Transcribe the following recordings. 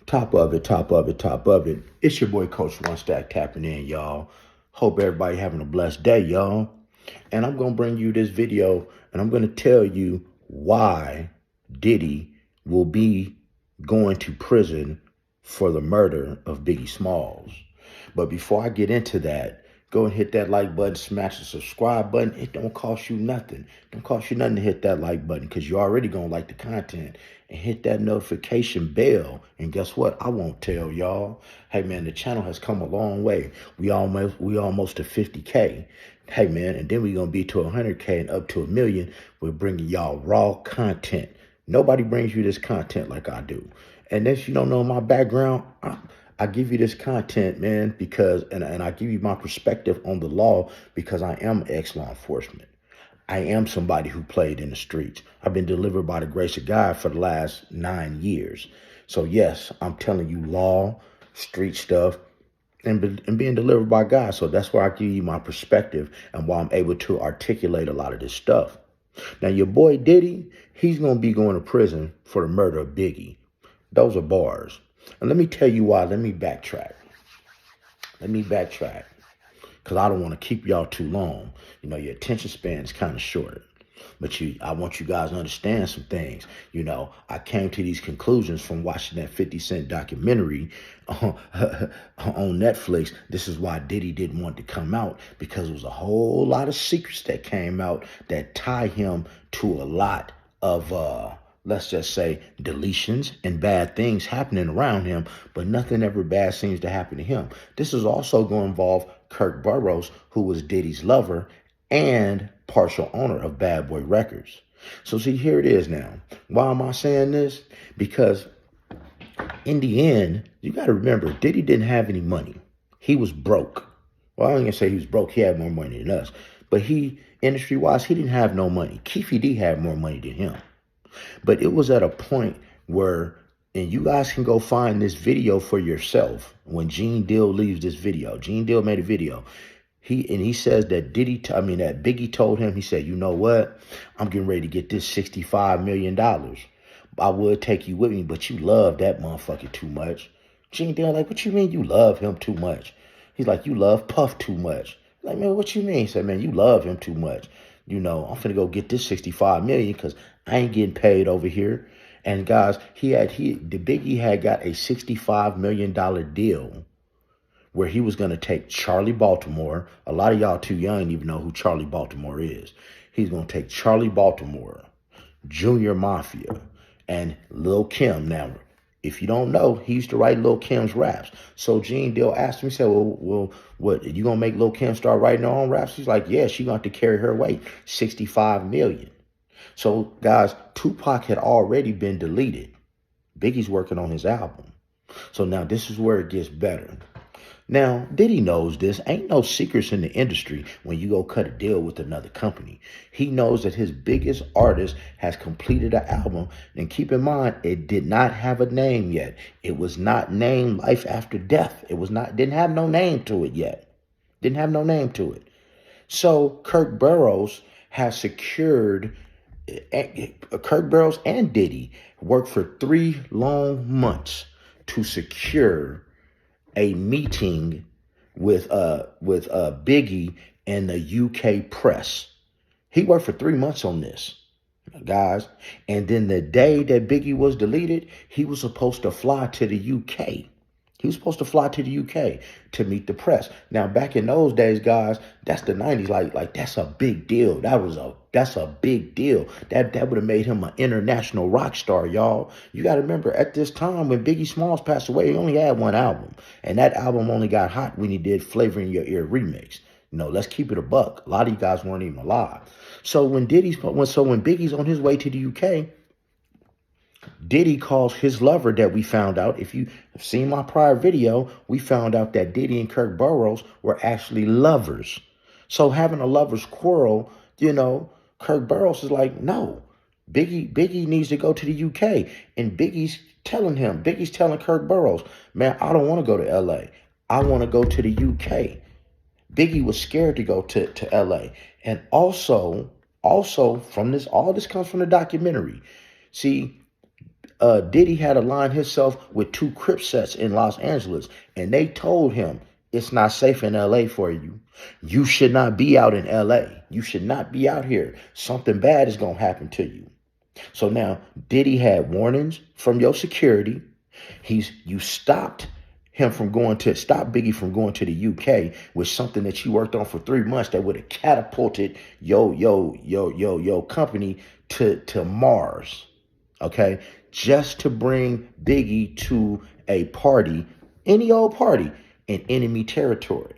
Top of it, top of it, top of it. It's your boy Coach One Stack tapping in, y'all. Hope everybody having a blessed day, y'all. And I'm going to bring you this video and I'm going to tell you why Diddy will be going to prison for the murder of Biggie Smalls. But before I get into that, go and hit that like button, smash the subscribe button. It don't cost you nothing. It don't cost you nothing to hit that like button because you're already going to like the content. And hit that notification bell. And guess what? I won't tell y'all. Hey, man, the channel has come a long way. We almost to 50K. Hey, man, and then we're going to be to 100K and up to 1 million. We're bringing y'all raw content. Nobody brings you this content like I do. And if you don't know my background, I give you this content, man, because, and I give you my perspective on the law because I am ex-law enforcement. I am somebody who played in the streets. I've been delivered by the grace of God for the last 9 years. So yes, I'm telling you law, street stuff, and being delivered by God. So that's why I give you my perspective and why I'm able to articulate a lot of this stuff. Now, your boy Diddy, he's going to be going to prison for the murder of Biggie. Those are bars. And let me tell you why. Let me backtrack. Because I don't want to keep y'all too long. You know, your attention span is kind of short. But I want you guys to understand some things. You know, I came to these conclusions from watching that 50 Cent documentary on Netflix. This is why Diddy didn't want to come out, because there was a whole lot of secrets that came out that tie him to a lot of, let's just say, deletions and bad things happening around him, but nothing ever bad seems to happen to him. This is also going to involve Kirk Burrows, who was Diddy's lover and partial owner of Bad Boy Records. So see, here it is now. Why am I saying this? Because in the end, you got to remember, Diddy didn't have any money. He was broke. Well, I ain't gonna say he was broke. He had more money than us. But industry-wise, he didn't have no money. Keefy D had more money than him. But it was at a point where, and you guys can go find this video for yourself, when Gene Deal leaves this video. Gene Deal made a video. He says that that Biggie told him, he said, you know what? I'm getting ready to get this $65 million. I would take you with me, but you love that motherfucker too much. Gene Deal like, what you mean you love him too much? He's like, you love Puff too much. Like, man, what you mean? He said, man, you love him too much. You know, I'm finna go get this $65 million because I ain't getting paid over here. And guys, the Biggie had got a $65 million deal where he was going to take Charlie Baltimore. A lot of y'all too young to even know who Charlie Baltimore is. He's going to take Charlie Baltimore, Junior Mafia, and Lil Kim. Now, if you don't know, he used to write Lil Kim's raps. So Gene Deal asked him, he said, well, what, you going to make Lil Kim start writing her own raps? He's like, yeah, she going to have to carry her weight, $65 million. So, guys, Tupac had already been deleted. Biggie's working on his album. So now this is where it gets better. Now, Diddy knows this. Ain't no secrets in the industry when you go cut a deal with another company. He knows that his biggest artist has completed an album. And keep in mind, it did not have a name yet. It was not named Life After Death. Didn't have no name to it yet. Didn't have no name to it. So Kirk Burrows has secured, Kirk Burrows and Diddy worked for 3 long months to secure a meeting with Biggie and the UK press. He worked for 3 months on this, guys. And then the day that Biggie was deleted, he was supposed to fly to the UK. He was supposed to fly to the UK to meet the press. Now, back in those days, guys, that's the 90s. Like that's a big deal. That's a big deal. That would have made him an international rock star, y'all. You got to remember, at this time when Biggie Smalls passed away, he only had one album. And that album only got hot when he did Flavor in Your Ear remix. You know, let's keep it a buck. A lot of you guys weren't even alive. So when Biggie's on his way to the UK, Diddy calls his lover that we found out. If you have seen my prior video, we found out that Diddy and Kirk Burrows were actually lovers. So having a lover's quarrel, you know, Kirk Burrows is like, no, Biggie needs to go to the UK. And Biggie's telling Kirk Burrows, man, I don't want to go to LA. I want to go to the UK. Biggie was scared to go to LA. And also from this, all this comes from the documentary. See, Diddy had aligned himself with two Crip sets in Los Angeles, and they told him it's not safe in LA for you. You should not be out in LA. You should not be out here. Something bad is going to happen to you. So now Diddy had warnings from your security. You stopped him from going to stop Biggie from going to the UK with something that you worked on for 3 months that would have catapulted your company to Mars. Okay, just to bring Biggie to a party, any old party in enemy territory.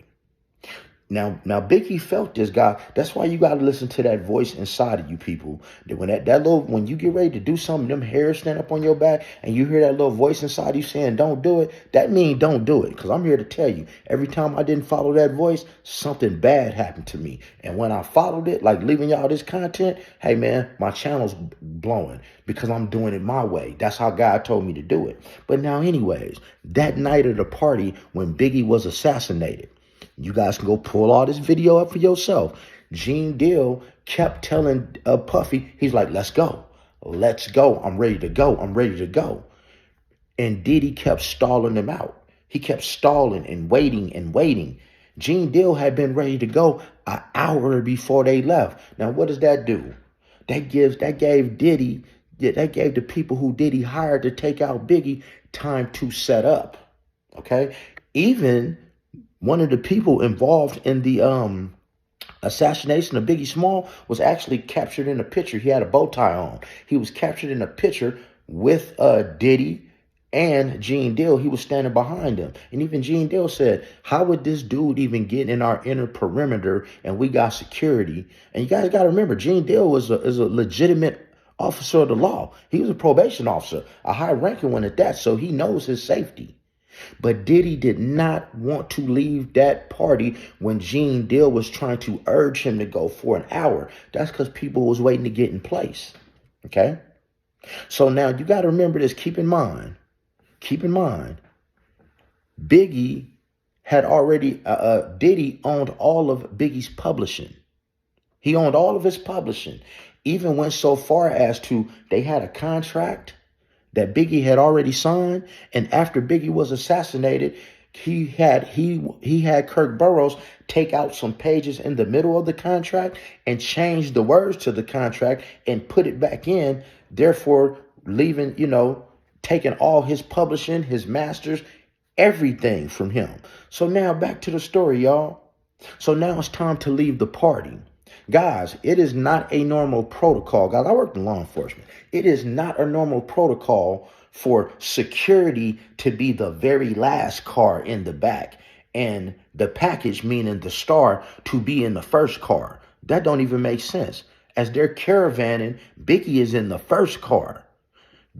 Now Biggie felt this guy. That's why you got to listen to that voice inside of you, people. That when you get ready to do something, them hairs stand up on your back, and you hear that little voice inside you saying, "Don't do it." That means don't do it. Because I'm here to tell you, every time I didn't follow that voice, something bad happened to me. And when I followed it, like leaving y'all this content, hey man, my channel's blowing because I'm doing it my way. That's how God told me to do it. But now, anyways, that night of the party when Biggie was assassinated. You guys can go pull all this video up for yourself. Gene Deal kept telling Puffy, he's like, let's go. Let's go. I'm ready to go. I'm ready to go. And Diddy kept stalling him out. He kept stalling and waiting and waiting. Gene Deal had been ready to go an hour before they left. Now, what does that do? That gave the people who Diddy hired to take out Biggie time to set up. Okay? Even one of the people involved in the assassination of Biggie Smalls was actually captured in a picture. He had a bow tie on. He was captured in a picture with Diddy and Gene Deal. He was standing behind him. And even Gene Deal said, how would this dude even get in our inner perimeter and we got security? And you guys got to remember, Gene Deal is a legitimate officer of the law. He was a probation officer, a high-ranking one at that, so he knows his safety. But Diddy did not want to leave that party when Gene Deal was trying to urge him to go for an hour. That's because people was waiting to get in place. Okay? So now you got to remember this. Keep in mind, Biggie had already, Diddy owned all of Biggie's publishing. He owned all of his publishing. Even went so far as to, they had a contract that Biggie had already signed, and after Biggie was assassinated, he had Kirk Burrows take out some pages in the middle of the contract and change the words to the contract and put it back in, therefore leaving, taking all his publishing, his masters, everything from him. So now back to the story, y'all. So now it's time to leave the party. Guys, it is not a normal protocol. Guys, I worked in law enforcement. It is not a normal protocol for security to be the very last car in the back and the package, meaning the star, to be in the first car. That don't even make sense. As they're caravanning, Biggie is in the first car.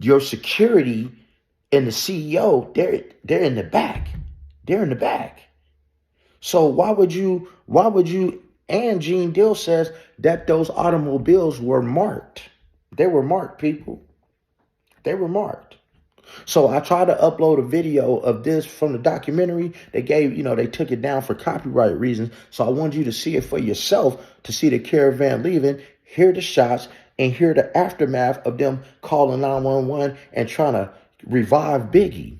Your security and the CEO, they're in the back. They're in the back. So why would you, and Gene Deal says that those automobiles were marked. They were marked, people. They were marked. So I tried to upload a video of this from the documentary. They they took it down for copyright reasons. So I wanted you to see it for yourself, to see the caravan leaving, hear the shots, and hear the aftermath of them calling 911 and trying to revive Biggie.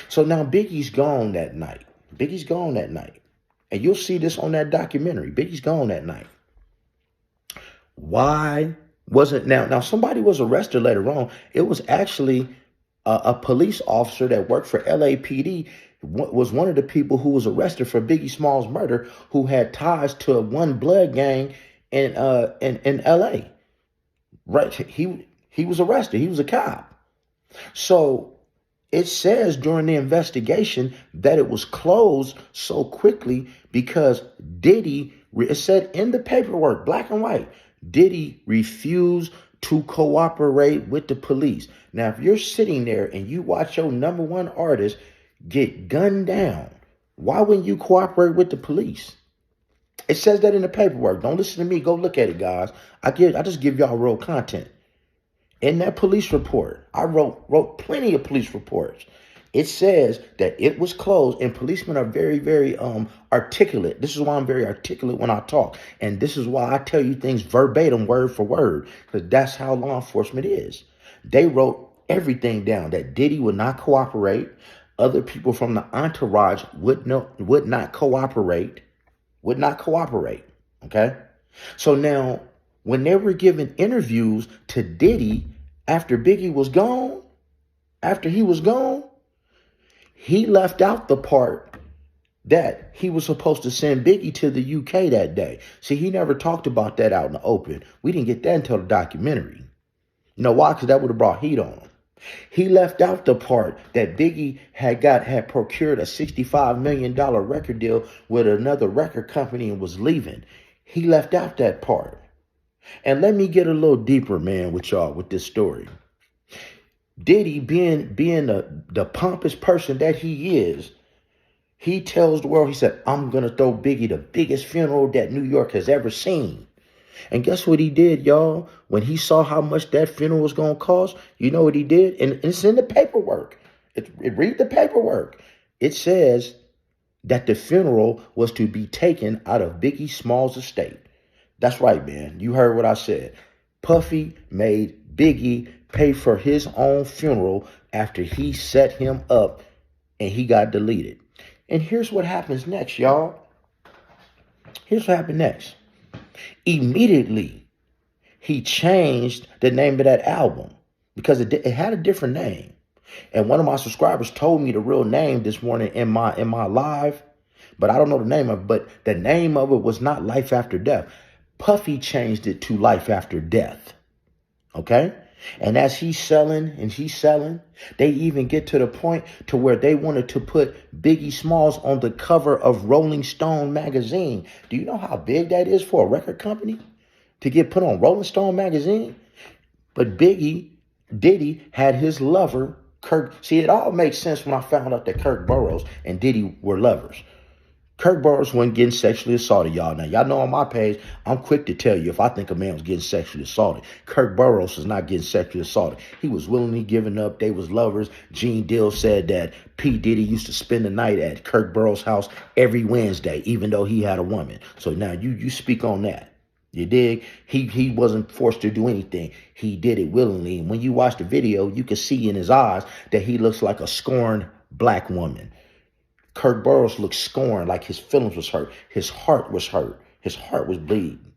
So now Biggie's gone that night. Biggie's gone that night. And you'll see this on that documentary. Biggie's gone that night. Why wasn't now somebody was arrested later on. It was actually a police officer that worked for LAPD, was one of the people who was arrested for Biggie Smalls' murder, who had ties to one blood gang in LA. Right? He was arrested. He was a cop. So it says during the investigation that it was closed so quickly because Diddy, it said in the paperwork, black and white, Diddy refused to cooperate with the police. Now, if you're sitting there and you watch your number one artist get gunned down, why wouldn't you cooperate with the police? It says that in the paperwork. Don't listen to me. Go look at it, guys. I just give y'all real content. In that police report, I wrote plenty of police reports. It says that it was closed, and policemen are very, very articulate. This is why I'm very articulate when I talk. And this is why I tell you things verbatim, word for word, because that's how law enforcement is. They wrote everything down, that Diddy would not cooperate. Other people from the entourage would not cooperate, okay? So now, when they were giving interviews to Diddy after Biggie was gone, he left out the part that he was supposed to send Biggie to the UK that day. See, he never talked about that out in the open. We didn't get that until the documentary. You know why? Because that would have brought heat on him. He left out the part that Biggie had procured a $65 million record deal with another record company and was leaving. He left out that part. And let me get a little deeper, man, with y'all with this story. Diddy, being the pompous person that he is, he tells the world, he said, I'm going to throw Biggie the biggest funeral that New York has ever seen. And guess what he did, y'all? When he saw how much that funeral was going to cost, you know what he did? And it's in the paperwork. Read the paperwork. It says that the funeral was to be taken out of BIGGIE Smalls' estate. That's right, man. You heard what I said. Puffy made Biggie pay for his own funeral after he set him up and he got deleted. And here's what happens next, y'all. Here's what happened next. Immediately, he changed the name of that album because it had a different name. And one of my subscribers told me the real name this morning in my live, but I don't know the name of it. But the name of it was not Life After Death. Puffy changed it to Life After Death. Okay? And as he's selling, they even get to the point to where they wanted to put BIGGIE Smalls on the cover of Rolling Stone magazine. Do you know how big that is for a record company to get put on Rolling Stone magazine? But Diddy had his lover, Kirk. See, it all makes sense when I found out that Kirk Burrows and Diddy were lovers. Kirk Burrows wasn't getting sexually assaulted, y'all. Now, y'all know on my page, I'm quick to tell you if I think a man was getting sexually assaulted. Kirk Burrows is not getting sexually assaulted. He was willingly giving up. They was lovers. Gene Deal said that P. Diddy used to spend the night at Kirk Burrows' house every Wednesday, even though he had a woman. So now you speak on that. You dig? He wasn't forced to do anything. He did it willingly. And when you watch the video, you can see in his eyes that he looks like a scorned black woman. Kirk Burrows looked scorned, like his feelings was hurt. His heart was hurt. His heart was bleeding.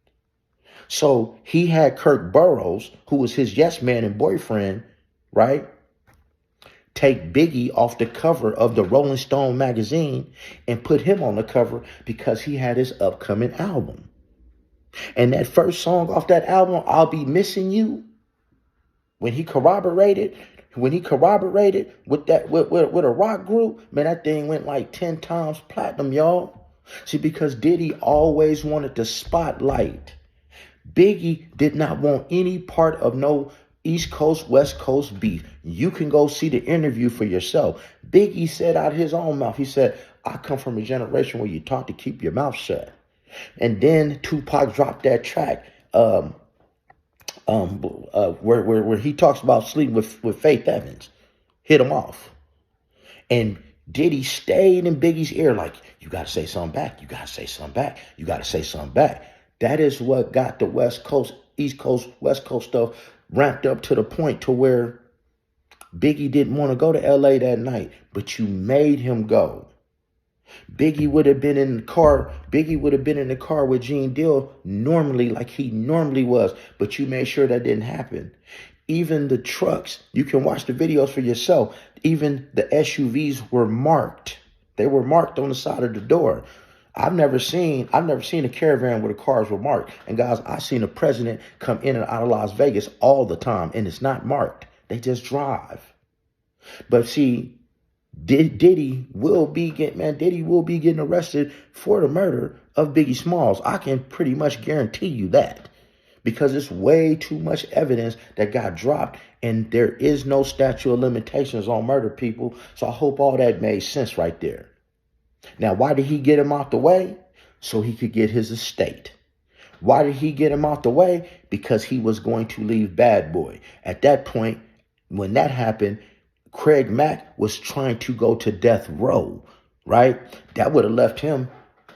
So he had Kirk Burrows, who was his yes man and boyfriend, right, take Biggie off the cover of the Rolling Stone magazine and put him on the cover because he had his upcoming album. And that first song off that album, I'll Be Missing You, when he corroborated with that with a rock group, man, that thing went like 10 times platinum, y'all. See, because Diddy always wanted the spotlight. Biggie did not want any part of no East Coast, West Coast beef. You can go see the interview for yourself. Biggie said out of his own mouth, he said, I come from a generation where you taught to keep your mouth shut. And then Tupac dropped that track, where he talks about sleeping with Faith Evans, hit him off. And Diddy stayed in Biggie's ear like, you got to say something back. You got to say something back. You got to say something back. That is what got the West Coast, East Coast, West Coast stuff ramped up to the point to where Biggie didn't want to go to LA that night, but you made him go. Biggie would have been in the car. Biggie would have been in the car with Gene Deal normally, like he normally was, but you made sure that didn't happen. Even the trucks, you can watch the videos for yourself. Even the SUVs were marked. They were marked on the side of the door. I've never seen a caravan where the cars were marked. And guys, I've seen a president come in and out of Las Vegas all the time, and it's not marked. They just drive. But see, Diddy will be getting arrested for the murder of Biggie Smalls. I can pretty much guarantee you that, because it's way too much evidence that got dropped, and there is no statute of limitations on murder, people. So I hope all that made sense right there. Now, why did he get him out the way? So he could get his estate. Why did he get him out the way? Because he was going to leave Bad Boy. At that point, when that happened, Craig Mack was trying to go to death row, right? That would have left him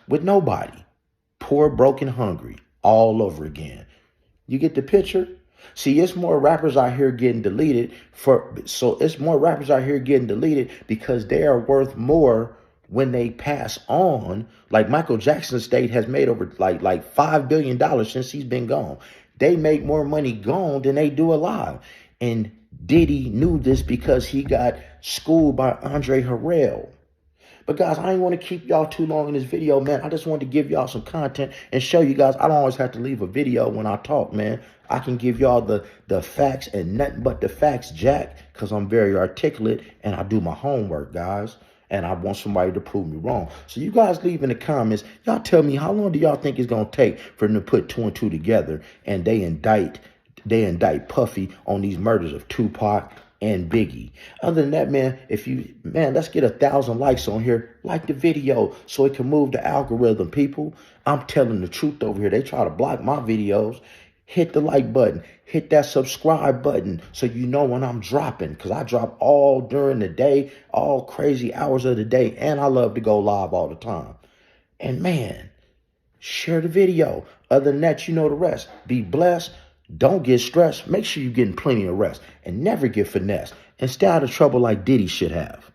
with nobody. Poor, broken, hungry, all over again. You get the picture? See, it's more rappers out here getting deleted it's more rappers out here getting deleted because they are worth more when they pass on. Like Michael Jackson's estate has made over like $5 billion since he's been gone. They make more money gone than they do alive. And Diddy knew this because he got schooled by Andre Harrell. But guys, I ain't want to keep y'all too long in this video, man. I just wanted to give y'all some content and show you guys I don't always have to leave a video when I talk, man. I can give y'all the facts and nothing but the facts, Jack, because I'm very articulate and I do my homework, guys. And I want somebody to prove me wrong. So you guys leave in the comments. Y'all tell me, how long do y'all think it's going to take for them to put 2 and 2 together and they indict Puffy on these murders of Tupac and Biggie? Other than that, man, let's get 1,000 likes on here. Like the video so it can move the algorithm, people. I'm telling the truth over here. They try to block my videos. Hit the like button. Hit that subscribe button so you know when I'm dropping. Because I drop all during the day, all crazy hours of the day. And I love to go live all the time. And man, share the video. Other than that, you know the rest. Be blessed. Don't get stressed. Make sure you're getting plenty of rest. And never get finessed. And stay out of trouble like Diddy should have.